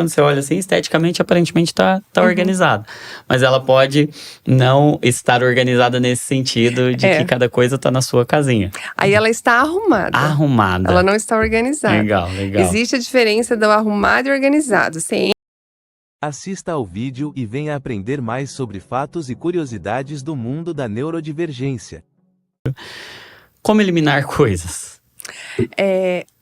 quando você olha assim, esteticamente, aparentemente tá organizado. Mas ela pode não estar organizada nesse sentido de que cada coisa tá na sua casinha. Aí ela está arrumada. Arrumada. Ela não está organizada. Legal. Existe a diferença do arrumado e organizado. Assista ao vídeo e venha aprender mais sobre fatos e curiosidades do mundo da neurodivergência. Como eliminar coisas?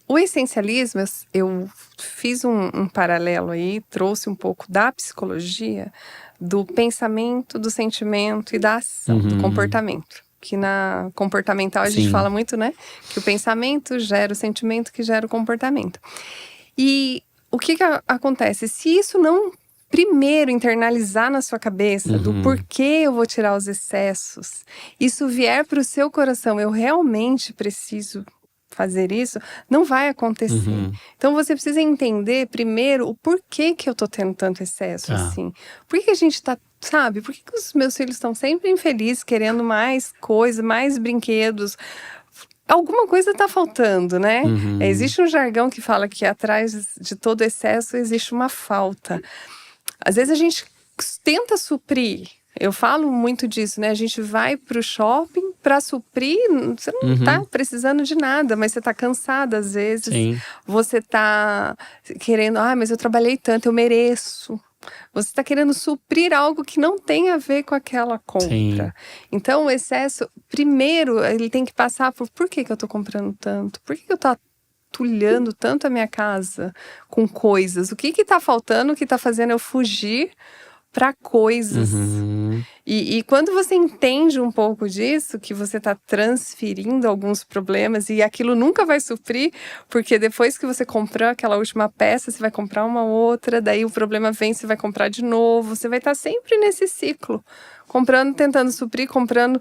O essencialismo, eu fiz um paralelo aí, trouxe um pouco da psicologia, do pensamento, do sentimento e da ação, do comportamento. Que na comportamental a gente fala muito, né? Que o pensamento gera o sentimento que gera o comportamento. E o que acontece? Se isso não primeiro internalizar na sua cabeça do porquê eu vou tirar os excessos, isso vier para o seu coração, eu realmente preciso fazer isso, não vai acontecer. Então você precisa entender primeiro o porquê que eu tô tendo tanto excesso assim. Por que a gente tá, sabe? Por que os meus filhos estão sempre infelizes, querendo mais coisa, mais brinquedos? Alguma coisa tá faltando, né? Existe um jargão que fala que atrás de todo excesso existe uma falta. Às vezes a gente tenta suprir. Eu falo muito disso, né? A gente vai pro shopping para suprir, você não tá precisando de nada, mas você tá cansada às vezes. Sim. Você tá querendo, mas eu trabalhei tanto, eu mereço. Você tá querendo suprir algo que não tem a ver com aquela compra. Sim. Então o excesso, primeiro, ele tem que passar por que eu tô comprando tanto? Por que eu tô atulhando tanto a minha casa com coisas? O que tá faltando, o que tá fazendo eu fugir para coisas. E quando você entende um pouco disso, que você está transferindo alguns problemas e aquilo nunca vai suprir, porque depois que você comprou aquela última peça, você vai comprar uma outra, daí o problema vem, você vai comprar de novo, você vai estar sempre nesse ciclo, comprando, tentando suprir, comprando.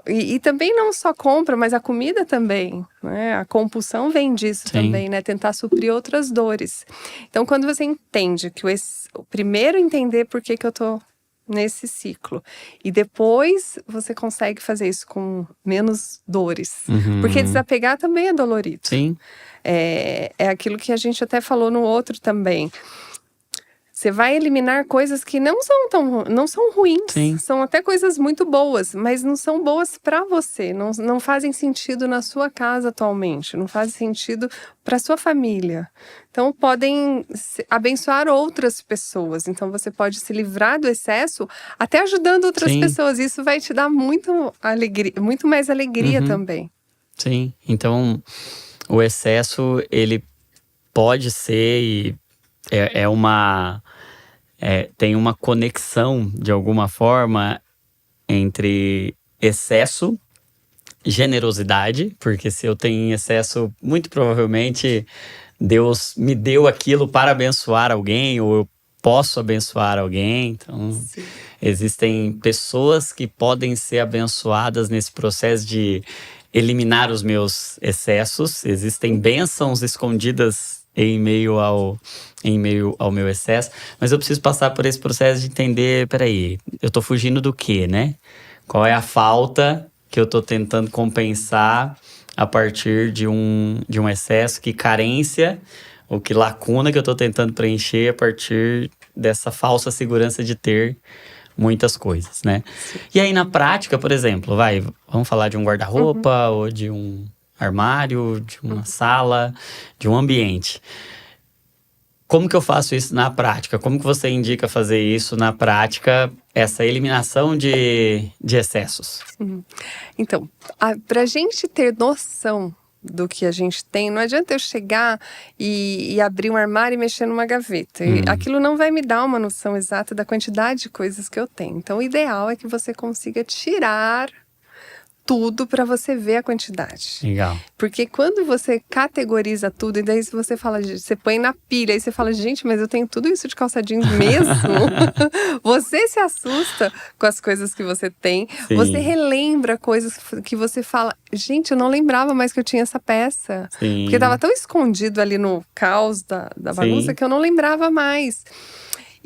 E também não só compra, mas a comida também, né? A compulsão vem disso também, né? Tentar suprir outras dores. Então, quando você entende que o primeiro entender por que eu tô nesse ciclo, e depois você consegue fazer isso com menos dores. Porque desapegar também é dolorido. Sim. É aquilo que a gente até falou no outro também. Você vai eliminar coisas que não são ruins, são até coisas muito boas, mas não são boas para você, não fazem sentido na sua casa atualmente, não fazem sentido para sua família. Então podem abençoar outras pessoas, então você pode se livrar do excesso até ajudando outras pessoas, isso vai te dar muito mais alegria também. Sim, então o excesso ele pode ser e tem uma conexão, de alguma forma, entre excesso, generosidade, porque se eu tenho excesso, muito provavelmente Deus me deu aquilo para abençoar alguém, ou eu posso abençoar alguém. Então, existem pessoas que podem ser abençoadas nesse processo de eliminar os meus excessos. Existem bênçãos escondidas em meio ao meu excesso, mas eu preciso passar por esse processo de entender, peraí, eu tô fugindo do quê, né? Qual é a falta que eu tô tentando compensar a partir de um excesso? Que carência ou que lacuna que eu tô tentando preencher a partir dessa falsa segurança de ter muitas coisas, né? E aí, na prática, por exemplo, vamos falar de um guarda-roupa ou de um armário, de uma sala, de um ambiente. Como que eu faço isso na prática? Como que você indica fazer isso na prática, essa eliminação de excessos? Então, para a gente ter noção do que a gente tem, não adianta eu chegar e abrir um armário e mexer numa gaveta. Aquilo não vai me dar uma noção exata da quantidade de coisas que eu tenho. Então, o ideal é que você consiga tirar tudo para você ver a quantidade. Legal. Porque quando você categoriza tudo, e daí você fala, você põe na pilha, e você fala, gente, mas eu tenho tudo isso de calça jeans mesmo? Você se assusta com as coisas que você tem. Você relembra coisas que você fala, gente, eu não lembrava mais que eu tinha essa peça. Porque estava tão escondido ali no caos da bagunça que eu não lembrava mais.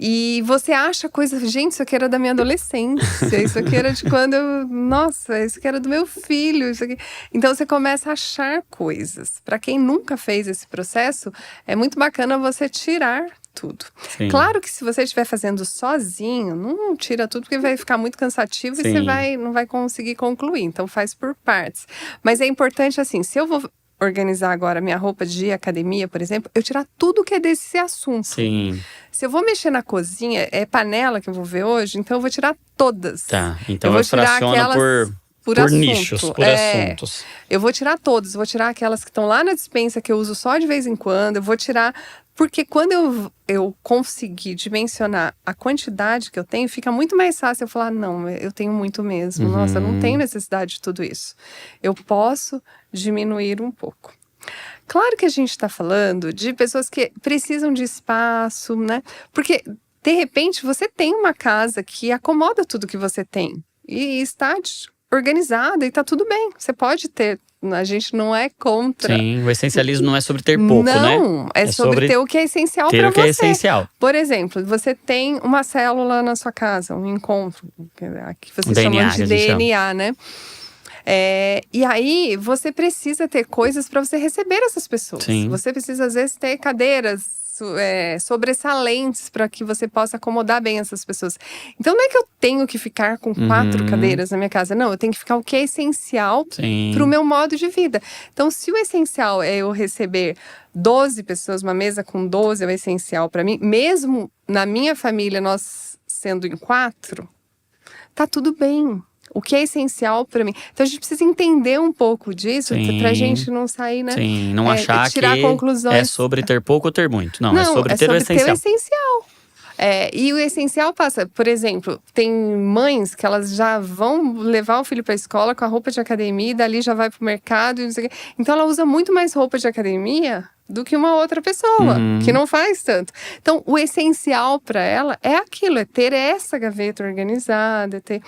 E você acha coisas, gente, isso aqui era da minha adolescência, isso aqui era de quando nossa, isso aqui era do meu filho, isso aqui. Então você começa a achar coisas. Para quem nunca fez esse processo, é muito bacana você tirar tudo. Sim. Claro que se você estiver fazendo sozinho, não tira tudo, porque vai ficar muito cansativo e Sim. você não vai conseguir concluir. Então faz por partes. Mas é importante assim, se eu vou organizar agora minha roupa de academia, por exemplo, eu tirar tudo que é desse assunto. Sim. Se eu vou mexer na cozinha, é panela que eu vou ver hoje, então eu vou tirar todas. Tá, então eu vou eu tirar fraciono aquelas por por assunto. nichos, por assuntos. Eu vou tirar todas, vou tirar aquelas que estão lá na despensa que eu uso só de vez em quando, eu vou tirar. Porque quando eu conseguir dimensionar a quantidade que eu tenho, fica muito mais fácil eu falar, não, eu tenho muito mesmo. Nossa, eu não tenho necessidade de tudo isso. Eu posso diminuir um pouco. Claro que a gente está falando de pessoas que precisam de espaço, né? Porque, de repente, você tem uma casa que acomoda tudo que você tem. E está organizada e tá tudo bem. Você pode ter. A gente não é contra. Sim, o essencialismo não é sobre ter pouco, né? Não, é sobre ter o que é essencial para você. Ter o que é essencial. Por exemplo, você tem uma célula na sua casa, um encontro, que vocês DNA, chamam de DNA, né? E aí, você precisa ter coisas para você receber essas pessoas. Sim. Você precisa, às vezes, ter cadeiras sobressalentes para que você possa acomodar bem essas pessoas. Então, não é que eu tenho que ficar com 4 cadeiras na minha casa. Não, eu tenho que ficar o que é essencial para o meu modo de vida. Então, se o essencial é eu receber 12 pessoas, uma mesa com 12 é o essencial para mim, mesmo na minha família, nós sendo em 4, tá tudo bem. O que é essencial para mim. Então, a gente precisa entender um pouco disso pra gente não sair, né? Sim, não achar tirar que conclusões. é sobre ter pouco ou ter muito. Não, é sobre ter o essencial. Ter o essencial. E o essencial passa, por exemplo, tem mães que elas já vão levar o filho para a escola com a roupa de academia e dali já vai para o mercado. E não sei o quê. Então, ela usa muito mais roupa de academia do que uma outra pessoa, que não faz tanto. Então, o essencial para ela é aquilo, é ter essa gaveta organizada, é ter...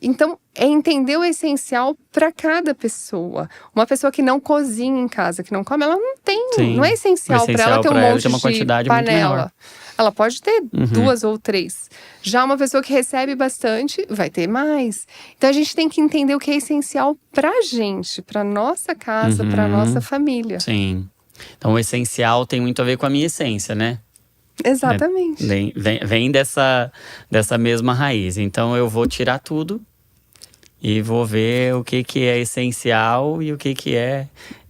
Então, é entender o essencial para cada pessoa. Uma pessoa que não cozinha em casa, que não come, ela não tem. Sim. Não é essencial para ela ter um monte uma quantidade de panela. muito Ela pode ter 2 ou 3. Já uma pessoa que recebe bastante, vai ter mais. Então, a gente tem que entender o que é essencial para gente, para nossa casa, para nossa família. Sim. Então, o essencial tem muito a ver com a minha essência, né? Exatamente. Vem dessa mesma raiz. Então, eu vou tirar tudo e vou ver o que é essencial e o que é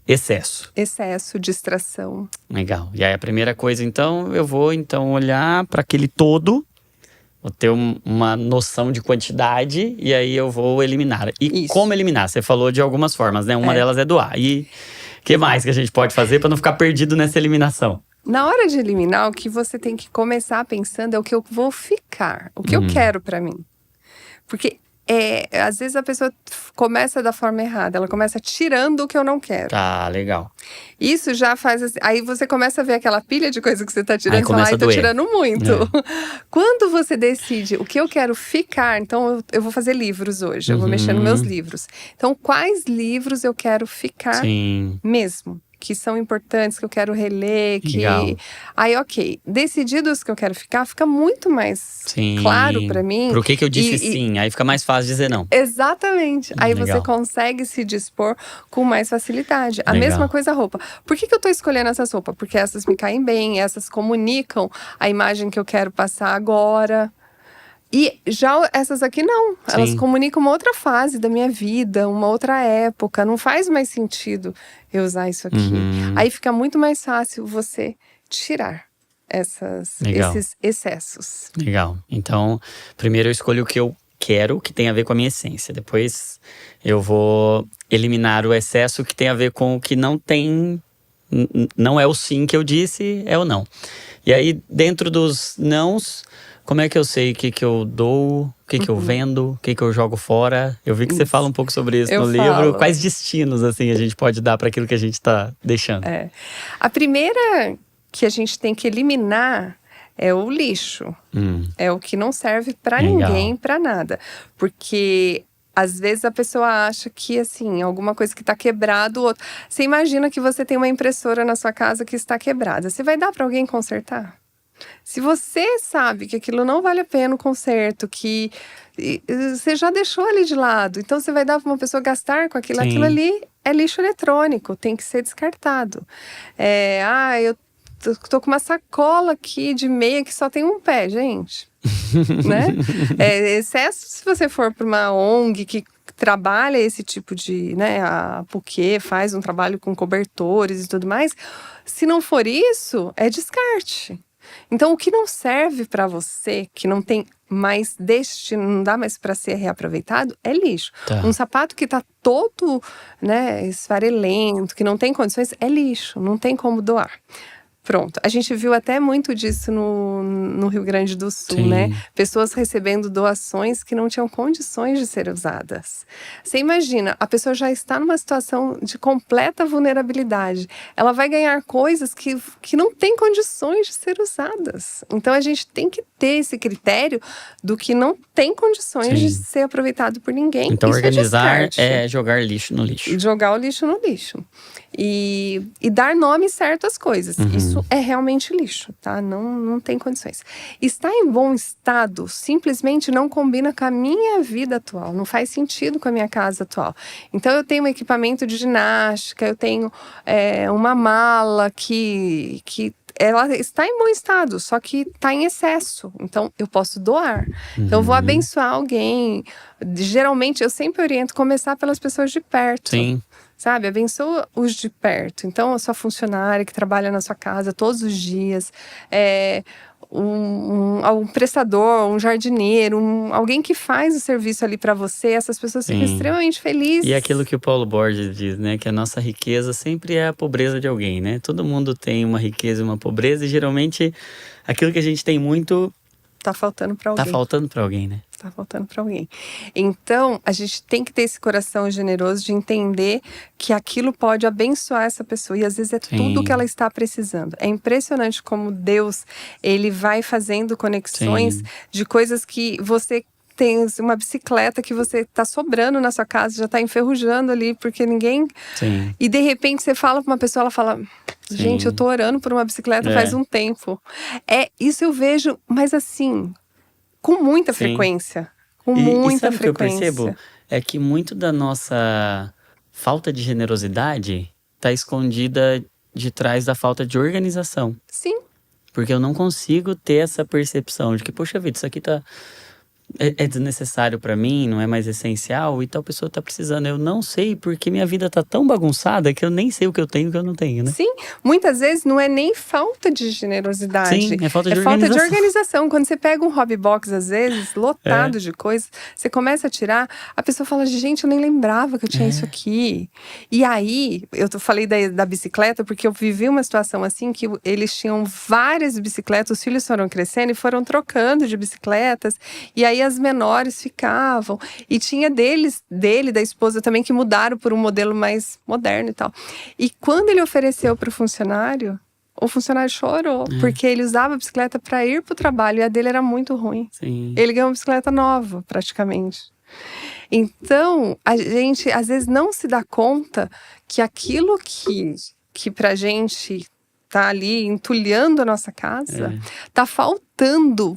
excesso. Excesso, distração. Legal. E aí, a primeira coisa, então, eu vou olhar para aquele todo, vou ter uma noção de quantidade e aí eu vou eliminar. E Isso. como eliminar? Você falou de algumas formas, né? Uma delas é doar. E o que mais que a gente pode fazer para não ficar perdido nessa eliminação? Na hora de eliminar, o que você tem que começar pensando é o que eu vou ficar, o que eu quero pra mim. Porque às vezes a pessoa começa da forma errada, ela começa tirando o que eu não quero. Tá, legal. Isso já faz assim, aí você começa a ver aquela pilha de coisa que você tá tirando Aí e fala, começa a tô doer. tirando muito. Quando você decide o que eu quero ficar, então eu vou fazer livros hoje, eu vou mexer nos meus livros. Então, quais livros eu quero ficar mesmo? Que são importantes, que eu quero reler, que... Legal. Aí, ok. Decididos que eu quero ficar, fica muito mais claro pra mim. Pro que eu disse sim, aí fica mais fácil dizer não. Exatamente. Aí Legal. você consegue se dispor com mais facilidade. A Legal. mesma coisa a roupa. Por que eu tô escolhendo essas roupas? Porque essas me caem bem, essas comunicam a imagem que eu quero passar agora. E já essas aqui não, elas comunicam uma outra fase da minha vida, uma outra época, não faz mais sentido eu usar isso aqui. Aí fica muito mais fácil você tirar esses excessos. Legal, então primeiro eu escolho o que eu quero, que tem a ver com a minha essência. Depois eu vou eliminar o excesso que tem a ver com o que não tem, não é o sim que eu disse, é o não. E aí dentro dos nãos, como é que eu sei o que eu dou, o que eu vendo, o que eu jogo fora? Eu vi que você fala um pouco sobre isso no livro. Quais destinos, assim, a gente pode dar para aquilo que a gente está deixando? A primeira que a gente tem que eliminar é o lixo. É o que não serve para ninguém, para nada. Porque... às vezes a pessoa acha que, assim, alguma coisa que está quebrado... Você imagina que você tem uma impressora na sua casa que está quebrada. Você vai dar para alguém consertar? Se você sabe que aquilo não vale a pena o conserto, que você já deixou ali de lado, então você vai dar para uma pessoa gastar com aquilo. Aquilo ali é lixo eletrônico, tem que ser descartado. Eu tô com uma sacola aqui de meia que só tem um pé, gente. Né? Excesso se você for para uma ONG que trabalha esse tipo de, né, a Puquê faz um trabalho com cobertores e tudo mais. Se não for isso, é descarte. Então, o que não serve para você, que não tem mais destino, não dá mais para ser reaproveitado, é lixo. Tá. Um sapato que tá todo, né, esfarelento, que não tem condições, é lixo, não tem como doar. Pronto, a gente viu até muito disso no Rio Grande do Sul, Sim. né? Pessoas recebendo doações que não tinham condições de ser usadas. Você imagina, a pessoa já está numa situação de completa vulnerabilidade. Ela vai ganhar coisas que não têm condições de ser usadas. Então, a gente tem que ter esse critério do que não tem condições de ser aproveitado por ninguém. Então, isso organizar é jogar lixo no lixo. Jogar o lixo no lixo. E dar nome certo às coisas. Isso é realmente lixo, tá? Não tem condições. Estar em bom estado simplesmente não combina com a minha vida atual. Não faz sentido com a minha casa atual. Então, eu tenho um equipamento de ginástica, eu tenho uma mala que ela está em bom estado, só que está em excesso. Então, eu posso doar. Então, eu vou abençoar alguém. Geralmente, eu sempre oriento começar pelas pessoas de perto. Sim. Sabe, abençoa os de perto. Então, a sua funcionária que trabalha na sua casa todos os dias, um prestador, um jardineiro, alguém que faz o serviço ali para você, essas pessoas ficam extremamente felizes. E é aquilo que o Paulo Borges diz, né? Que a nossa riqueza sempre é a pobreza de alguém, né? Todo mundo tem uma riqueza e uma pobreza, e geralmente aquilo que a gente tem muito tá faltando para alguém. Tá faltando para alguém, né? Tá faltando para alguém. Então, a gente tem que ter esse coração generoso de entender que aquilo pode abençoar essa pessoa. E às vezes é tudo que ela está precisando. É impressionante como Deus, ele vai fazendo conexões de coisas que você tem uma bicicleta que você tá sobrando na sua casa, já tá enferrujando ali, porque ninguém... Sim. E de repente você fala pra uma pessoa, ela fala... Gente, eu tô orando por uma bicicleta faz um tempo. Isso eu vejo, mas assim... Com muita frequência. Com muita sabe frequência. O que eu percebo? É que muito da nossa falta de generosidade está escondida de trás da falta de organização. Sim. Porque eu não consigo ter essa percepção de que, poxa vida, isso aqui é desnecessário para mim, não é mais essencial, e tal pessoa tá precisando. Eu não sei, porque minha vida tá tão bagunçada que eu nem sei o que eu tenho e o que eu não tenho, né? Sim, muitas vezes não é nem falta de generosidade. Sim, é falta de organização. Quando você pega um hobby box, às vezes, lotado de coisas, você começa a tirar, a pessoa fala, gente, eu nem lembrava que eu tinha isso aqui. E aí, falei da bicicleta, porque eu vivi uma situação assim, que eles tinham várias bicicletas, os filhos foram crescendo e foram trocando de bicicletas, e aí as menores ficavam. E tinha da esposa também, que mudaram por um modelo mais moderno e tal. E quando ele ofereceu para o funcionário chorou, porque ele usava a bicicleta para ir para o trabalho e a dele era muito ruim. Sim. Ele ganhou uma bicicleta nova, praticamente. Então, a gente às vezes não se dá conta que aquilo que pra gente tá ali entulhando a nossa casa, tá faltando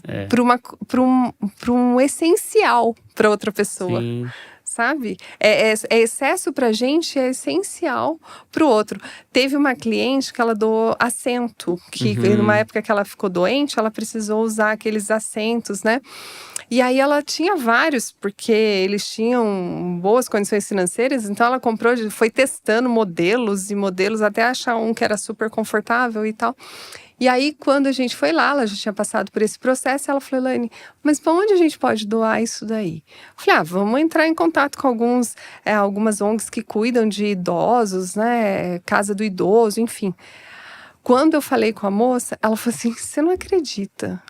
para um essencial para outra pessoa. Sim. Sabe? É excesso pra gente, é essencial pro outro. Teve uma cliente que ela doou assento, que numa época que ela ficou doente, ela precisou usar aqueles assentos, né? E aí ela tinha vários, porque eles tinham boas condições financeiras, então ela comprou, foi testando modelos e modelos até achar um que era super confortável e tal. E aí, quando a gente foi lá, ela já tinha passado por esse processo, ela falou, Elaine, mas para onde a gente pode doar isso daí? Eu falei, vamos entrar em contato com algumas ONGs que cuidam de idosos, né? Casa do idoso, enfim. Quando eu falei com a moça, ela falou assim, você não acredita.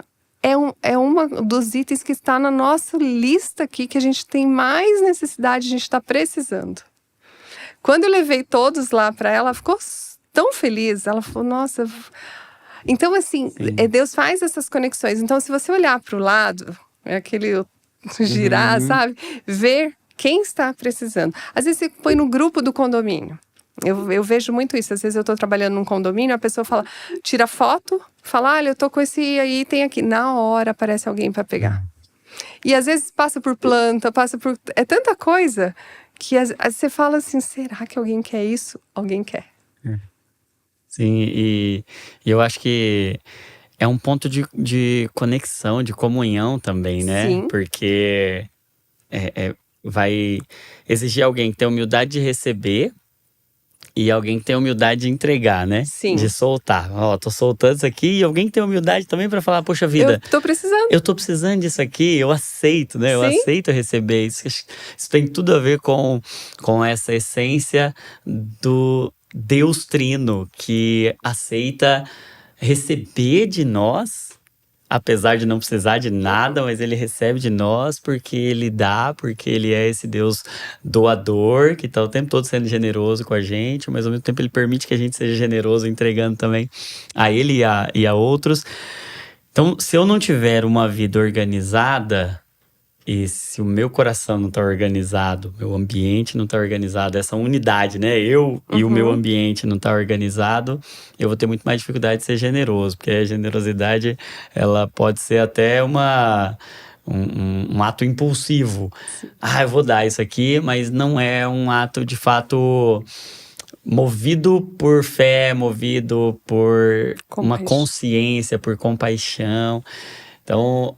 É uma dos itens que está na nossa lista aqui, que a gente tem mais necessidade, a gente está precisando. Quando eu levei todos lá para ela, ela ficou tão feliz. Ela falou, nossa... Então, assim, Deus faz essas conexões. Então, se você olhar para o lado, é aquele girar, sabe? Ver quem está precisando. Às vezes, você põe no grupo do condomínio. Eu vejo muito isso. Às vezes, eu estou trabalhando num condomínio, a pessoa fala, tira foto, fala, olha, eu tô com esse item aqui. Na hora, aparece alguém para pegar. E, às vezes, passa por planta, passa por... É tanta coisa que você fala assim, será que alguém quer isso? Alguém quer. Sim, e eu acho que é um ponto de conexão, de comunhão também, né? Sim. Porque vai exigir alguém que tem humildade de receber e alguém que tem humildade de entregar, né? Sim. De soltar. Ó, tô soltando isso aqui e alguém que tem humildade também pra falar, poxa vida, Eu tô precisando. eu tô precisando disso aqui, eu aceito, né? Eu Sim. aceito receber isso. Isso tem tudo a ver com essa essência do Deus Trino, que aceita receber de nós, apesar de não precisar de nada, mas ele recebe de nós porque ele dá, porque ele é esse Deus doador, que tá o tempo todo sendo generoso com a gente, mas ao mesmo tempo ele permite que a gente seja generoso entregando também a ele e a outros. Então, se eu não tiver uma vida organizada, e se o meu coração não está organizado, meu ambiente não está organizado, essa unidade, né? Eu e o meu ambiente não está organizado, eu vou ter muito mais dificuldade de ser generoso, porque a generosidade, ela pode ser até um ato impulsivo. Eu vou dar isso aqui, mas não é um ato de fato movido por fé, movido por uma consciência, por compaixão. Então,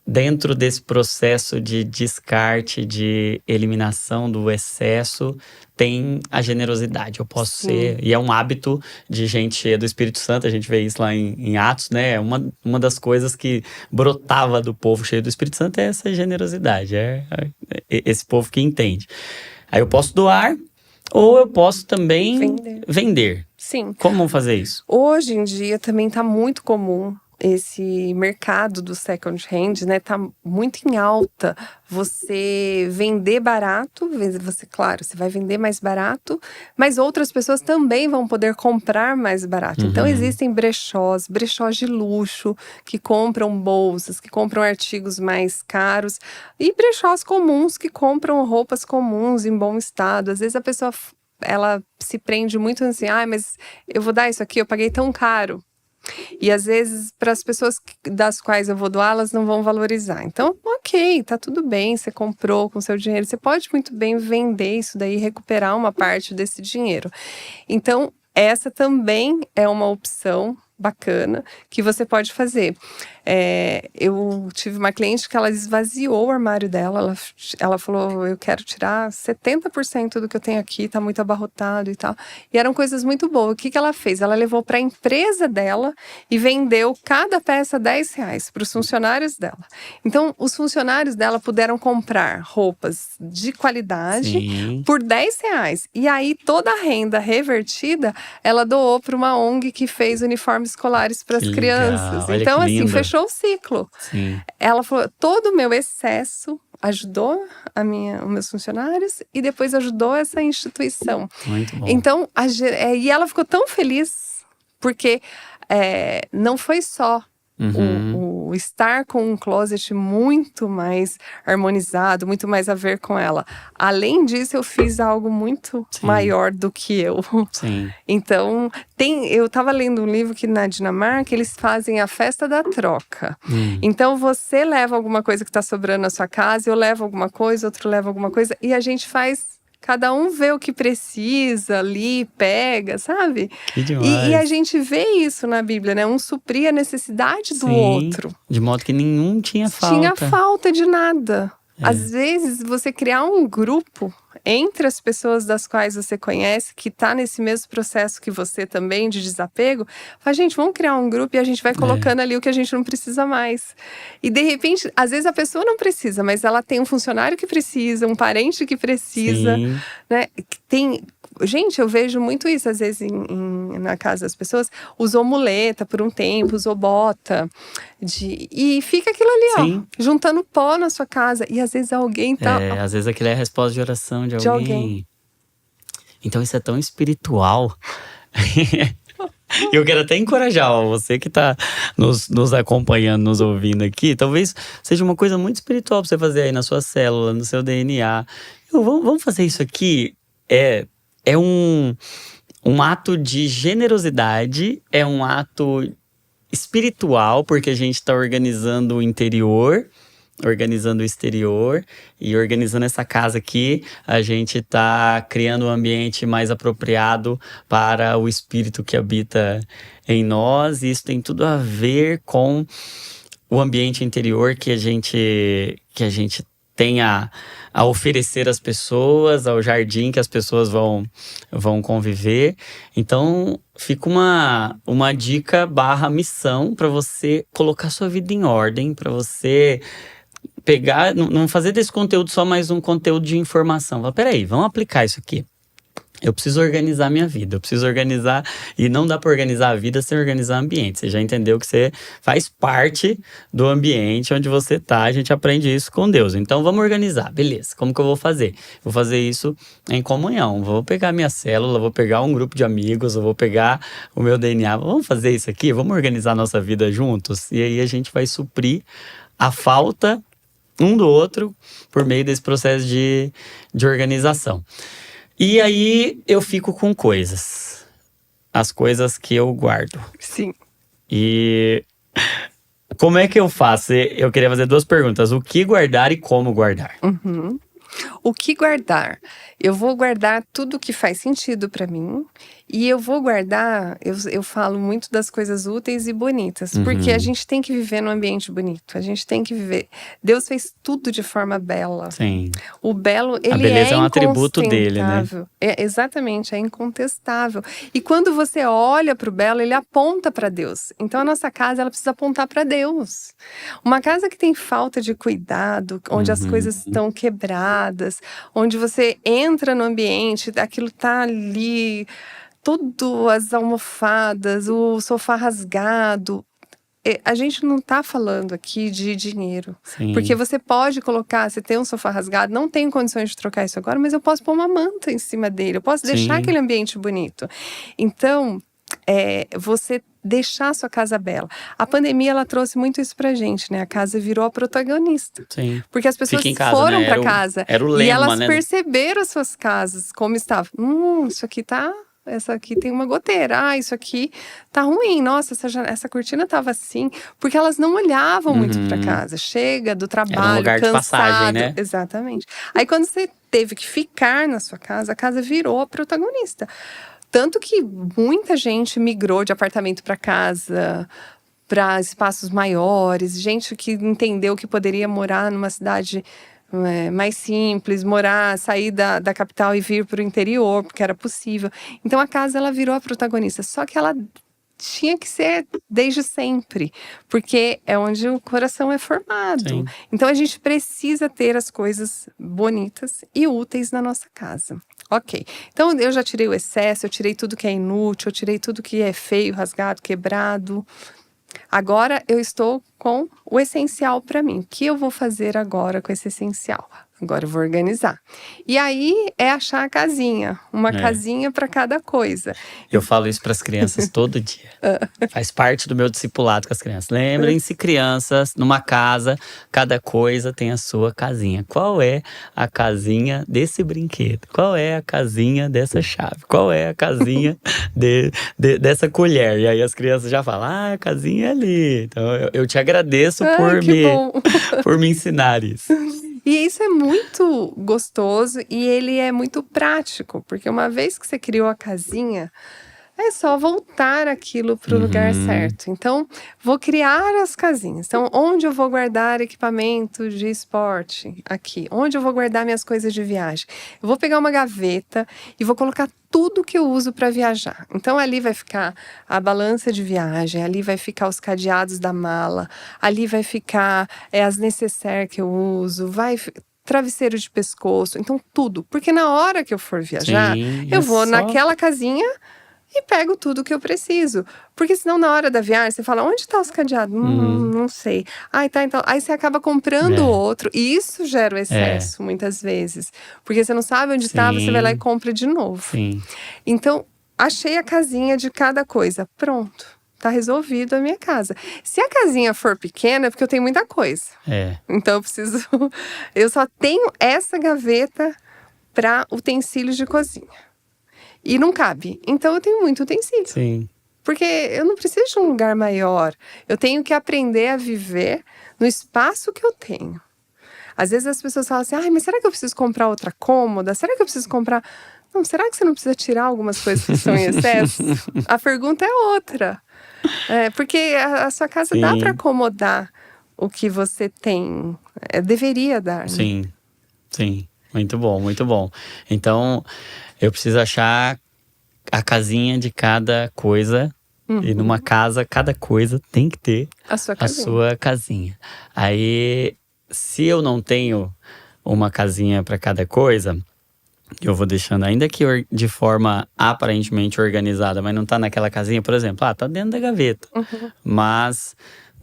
dentro desse processo de descarte, de eliminação do excesso, tem a generosidade. Eu posso ser... E é um hábito de gente cheia do Espírito Santo. A gente vê isso lá em Atos, né? Uma das coisas que brotava do povo cheio do Espírito Santo é essa generosidade. É esse povo que entende. Aí eu posso doar ou eu posso também vender. Sim. Como fazer isso? Hoje em dia também está muito comum esse mercado do second hand, né? Tá muito em alta. Você vender barato, claro, você vai vender mais barato, mas outras pessoas também vão poder comprar mais barato. Então, existem brechós de luxo, que compram bolsas, que compram artigos mais caros, e brechós comuns, que compram roupas comuns em bom estado. Às vezes a pessoa, ela se prende muito assim, mas eu vou dar isso aqui, eu paguei tão caro. E às vezes, para as pessoas das quais eu vou doar, elas não vão valorizar. Então, ok, tá tudo bem, você comprou com seu dinheiro. Você pode muito bem vender isso daí e recuperar uma parte desse dinheiro. Então, essa também é uma opção bacana que você pode fazer. Eu tive uma cliente que ela esvaziou o armário dela. Ela falou, eu quero tirar 70% do que eu tenho aqui, tá muito abarrotado e tal. E eram coisas muito boas. O que ela fez? Ela levou para a empresa dela e vendeu cada peça R$10 para os funcionários dela. Então, os funcionários dela puderam comprar roupas de qualidade por R$10. E aí, toda a renda revertida, ela doou para uma ONG que fez uniformes escolares para as crianças. Olha, então, assim, lindo. Fechou o ciclo. Sim. Ela falou, todo o meu excesso ajudou os meus funcionários e depois ajudou essa instituição. Muito bom. Então, e ela ficou tão feliz, porque não foi só o estar com um closet muito mais harmonizado, muito mais a ver com ela. Além disso, eu fiz algo muito maior do que eu. Sim. Então, eu estava lendo um livro que na Dinamarca eles fazem a festa da troca. Então, você leva alguma coisa que está sobrando na sua casa, eu levo alguma coisa, outro leva alguma coisa, e a gente faz... Cada um vê o que precisa ali, pega, sabe? Que demais. E a gente vê isso na Bíblia, né? Um suprir a necessidade do outro. De modo que nenhum tinha falta. Tinha falta de nada. Às vezes, você criar um grupo entre as pessoas das quais você conhece, que está nesse mesmo processo que você também, de desapego, fala, gente, vamos criar um grupo e a gente vai colocando ali o que a gente não precisa mais. E de repente, às vezes a pessoa não precisa, mas ela tem um funcionário que precisa, um parente que precisa, né? Gente, eu vejo muito isso, às vezes, na casa das pessoas, usou muleta por um tempo, usou bota, e fica aquilo ali, ó, juntando pó na sua casa, e às vezes alguém tá... às vezes aquilo é a resposta de oração de alguém. Então isso é tão espiritual. Eu quero até encorajar você que tá nos acompanhando, nos ouvindo aqui. Talvez seja uma coisa muito espiritual pra você fazer aí na sua célula, no seu DNA. Vamos fazer isso aqui. É um ato de generosidade, é um ato espiritual, porque a gente está organizando o interior organizando o exterior e organizando essa casa aqui, a gente está criando um ambiente mais apropriado para o espírito que habita em nós. E isso tem tudo a ver com o ambiente interior que a gente tem a oferecer às pessoas, ao jardim que as pessoas vão conviver. Então, fica uma dica / missão para você colocar sua vida em ordem, para você pegar, não fazer desse conteúdo só mais um conteúdo de informação. Fala, peraí, vamos aplicar isso aqui. Eu preciso organizar minha vida, eu preciso organizar, e não dá para organizar a vida sem organizar o ambiente. Você já entendeu que você faz parte do ambiente onde você tá, a gente aprende isso com Deus. Então vamos organizar, beleza, como que eu vou fazer? Vou fazer isso em comunhão, vou pegar minha célula, vou pegar um grupo de amigos, eu vou pegar o meu DNA, vamos fazer isso aqui, vamos organizar a nossa vida juntos? E aí a gente vai suprir a falta um do outro por meio desse processo de organização. E aí eu fico com coisas. As coisas que eu guardo. Sim. E como é que eu faço? Eu queria fazer 2 perguntas. O que guardar e como guardar? Uhum. O que guardar? Eu vou guardar tudo que faz sentido para mim. E eu vou guardar, eu falo muito das coisas úteis e bonitas. Porque a gente tem que viver num ambiente bonito. A gente tem que viver. Deus fez tudo de forma bela. Sim. O belo, ele a beleza é um atributo dele, né? Exatamente, é incontestável. E quando você olha para o belo, ele aponta para Deus. Então a nossa casa, ela precisa apontar para Deus. Uma casa que tem falta de cuidado, onde as coisas estão quebradas, onde você entra no ambiente, aquilo tá ali, tudo, as almofadas, o sofá rasgado. A gente não tá falando aqui de dinheiro. Sim. Porque você pode colocar, você tem um sofá rasgado, não tenho condições de trocar isso agora, mas eu posso pôr uma manta em cima dele, eu posso deixar aquele ambiente bonito. Então, você deixar a sua casa bela. A pandemia, ela trouxe muito isso pra gente, né? A casa virou a protagonista. Sim. Porque as pessoas casa, foram né? pra casa era o lema, e elas né? perceberam as suas casas como estavam. Isso aqui tá... Essa aqui tem uma goteira. Ah, isso aqui tá ruim. Nossa, essa cortina tava assim. Porque elas não olhavam muito pra casa. Chega do trabalho, era um lugar cansado. de passagem, né? Exatamente. Aí quando você teve que ficar na sua casa, a casa virou a protagonista. Tanto que muita gente migrou de apartamento para casa, para espaços maiores. Gente que entendeu que poderia morar numa cidade mais simples, sair da capital e vir para o interior, porque era possível. Então a casa, ela virou a protagonista, só que ela tinha que ser desde sempre, porque é onde o coração é formado. Sim. Então a gente precisa ter as coisas bonitas e úteis na nossa casa. Ok, então eu já tirei o excesso, eu tirei tudo que é inútil, eu tirei tudo que é feio, rasgado, quebrado. Agora eu estou com o essencial para mim. O que eu vou fazer agora com esse essencial? Agora eu vou organizar. E aí é achar a casinha, uma casinha para cada coisa. Eu falo isso para as crianças todo dia. Faz parte do meu discipulado com as crianças. Lembrem-se, crianças, numa casa, cada coisa tem a sua casinha. Qual é a casinha desse brinquedo? Qual é a casinha dessa chave? Qual é a casinha dessa colher? E aí as crianças já falam, a casinha é ali. Então eu te agradeço por me ensinar isso. E isso é muito gostoso e ele é muito prático, porque uma vez que você criou a casinha, é só voltar aquilo para o lugar certo. Então, vou criar as casinhas. Então, onde eu vou guardar equipamento de esporte? Aqui. Onde eu vou guardar minhas coisas de viagem? Eu vou pegar uma gaveta e vou colocar tudo que eu uso para viajar. Então, ali vai ficar a balança de viagem, ali vai ficar os cadeados da mala, ali vai ficar as nécessaires que eu uso, travesseiro de pescoço, então tudo. Porque na hora que eu for viajar, eu vou naquela casinha e pego tudo que eu preciso. Porque senão na hora da viagem você fala, onde tá os cadeados? Não sei. Tá, então. Aí você acaba comprando outro. E isso gera o excesso, muitas vezes. Porque você não sabe onde tá, você vai lá e compra de novo. Sim. Então, achei a casinha de cada coisa. Pronto. Tá resolvido a minha casa. Se a casinha for pequena, é porque eu tenho muita coisa. Então eu só tenho essa gaveta para utensílios de cozinha. E não cabe. Então eu tenho muito utensílio. Sim. Porque eu não preciso de um lugar maior. Eu tenho que aprender a viver no espaço que eu tenho. Às vezes as pessoas falam assim, mas será que eu preciso comprar outra cômoda? Será que eu preciso comprar... Não, será que você não precisa tirar algumas coisas que estão em excesso? A pergunta é outra. Porque a sua casa dá para acomodar o que você tem. Deveria dar, né? Sim, sim. Muito bom, muito bom. Então, eu preciso achar a casinha de cada coisa. E numa casa, cada coisa tem que ter a sua casinha. Aí, se eu não tenho uma casinha para cada coisa, eu vou deixando, ainda que de forma aparentemente organizada, mas não tá naquela casinha, por exemplo, tá dentro da gaveta. Mas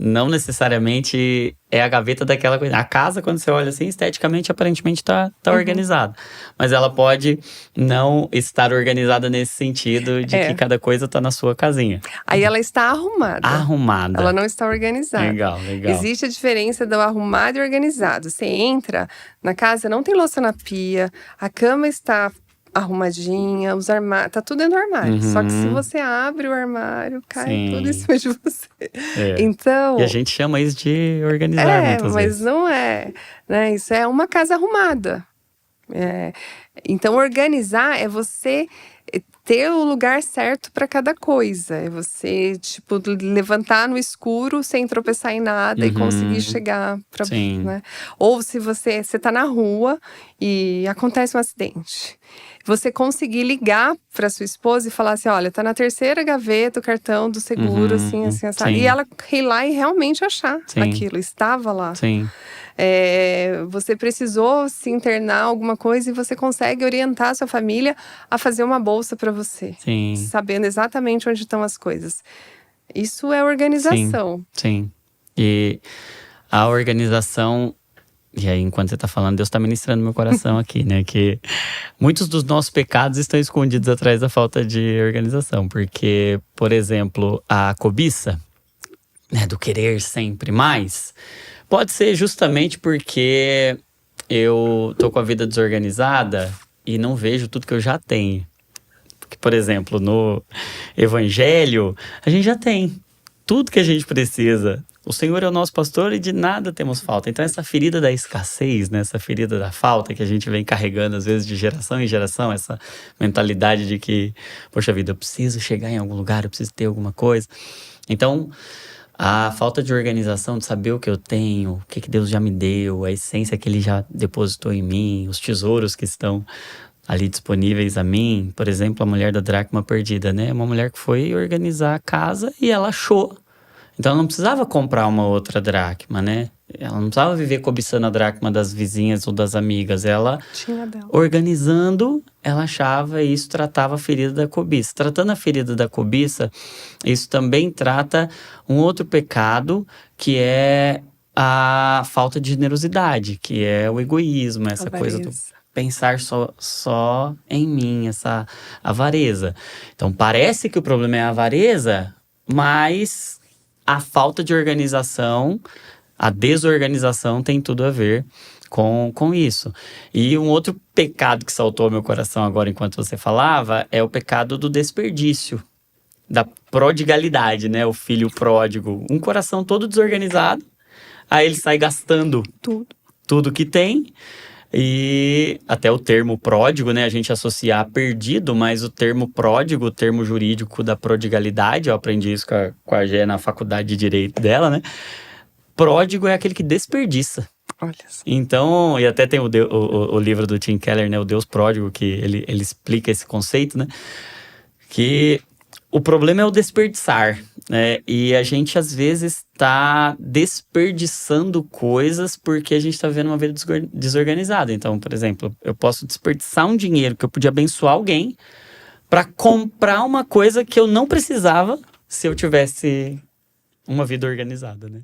não necessariamente é a gaveta daquela coisa. A casa, quando você olha assim, esteticamente, aparentemente tá organizada. Mas ela pode não estar organizada nesse sentido de que cada coisa tá na sua casinha. Aí ela está arrumada. Arrumada. Ela não está organizada. Legal, legal. Existe a diferença do arrumado e organizado. Você entra na casa, não tem louça na pia, a cama está arrumadinha, os armários, tá tudo dentro do armário. Só que se você abre o armário, cai tudo em cima de você. Então... E a gente chama isso de organizar muitas vezes. Mas não é, né? Isso é uma casa arrumada. Então, organizar é você ter o lugar certo para cada coisa. É você, tipo, levantar no escuro sem tropeçar em nada e conseguir chegar para, né? Ou se você tá na rua e acontece um acidente, você conseguir ligar para sua esposa e falar assim, olha, tá na terceira gaveta o cartão do seguro, assim, assim. E ela ir lá e realmente achar aquilo, estava lá. Você precisou se internar alguma coisa e você consegue orientar a sua família a fazer uma bolsa para você. Sabendo exatamente onde estão as coisas. Isso é organização. Sim. E a organização... E aí, enquanto você tá falando, Deus tá ministrando meu coração aqui, né? Que muitos dos nossos pecados estão escondidos atrás da falta de organização. Porque, por exemplo, a cobiça, né? Do querer sempre mais... Pode ser justamente porque eu tô com a vida desorganizada e não vejo tudo que eu já tenho. Porque, por exemplo, no Evangelho, a gente já tem tudo que a gente precisa. O Senhor é o nosso pastor e de nada temos falta. Então, essa ferida da escassez, né? Essa ferida da falta que a gente vem carregando, às vezes, de geração em geração, essa mentalidade de que, poxa vida, eu preciso chegar em algum lugar, eu preciso ter alguma coisa. Então, a falta de organização, de saber o que eu tenho, o que Deus já me deu, a essência que Ele já depositou em mim, os tesouros que estão ali disponíveis a mim. Por exemplo, a mulher da dracma perdida, né? Uma mulher que foi organizar a casa e ela achou. Então, ela não precisava comprar uma outra dracma, né? Ela não precisava viver cobiçando a dracma das vizinhas ou das amigas. Ela, organizando, ela achava e isso tratava a ferida da cobiça. Tratando a ferida da cobiça, isso também trata um outro pecado, que é a falta de generosidade, que é o egoísmo, essa coisa do pensar só em mim, essa avareza. Então, parece que o problema é a avareza, mas a falta de organização, a desorganização tem tudo a ver com isso. E um outro pecado que saltou ao meu coração agora enquanto você falava é o pecado do desperdício, da prodigalidade, né? O filho pródigo, um coração todo desorganizado, aí ele sai gastando tudo que tem. E até o termo pródigo, né? A gente associa a perdido, mas o termo pródigo, o termo jurídico da prodigalidade, eu aprendi isso com a Gé na faculdade de Direito dela, né? Pródigo é aquele que desperdiça. Olha só. Então, e até tem o livro do Tim Keller, né? O Deus Pródigo, que ele explica esse conceito, né? Que o problema é o desperdiçar, né? E a gente, às vezes, está desperdiçando coisas porque a gente está vivendo uma vida desorganizada. Então, por exemplo, eu posso desperdiçar um dinheiro que eu podia abençoar alguém para comprar uma coisa que eu não precisava se eu tivesse uma vida organizada, né?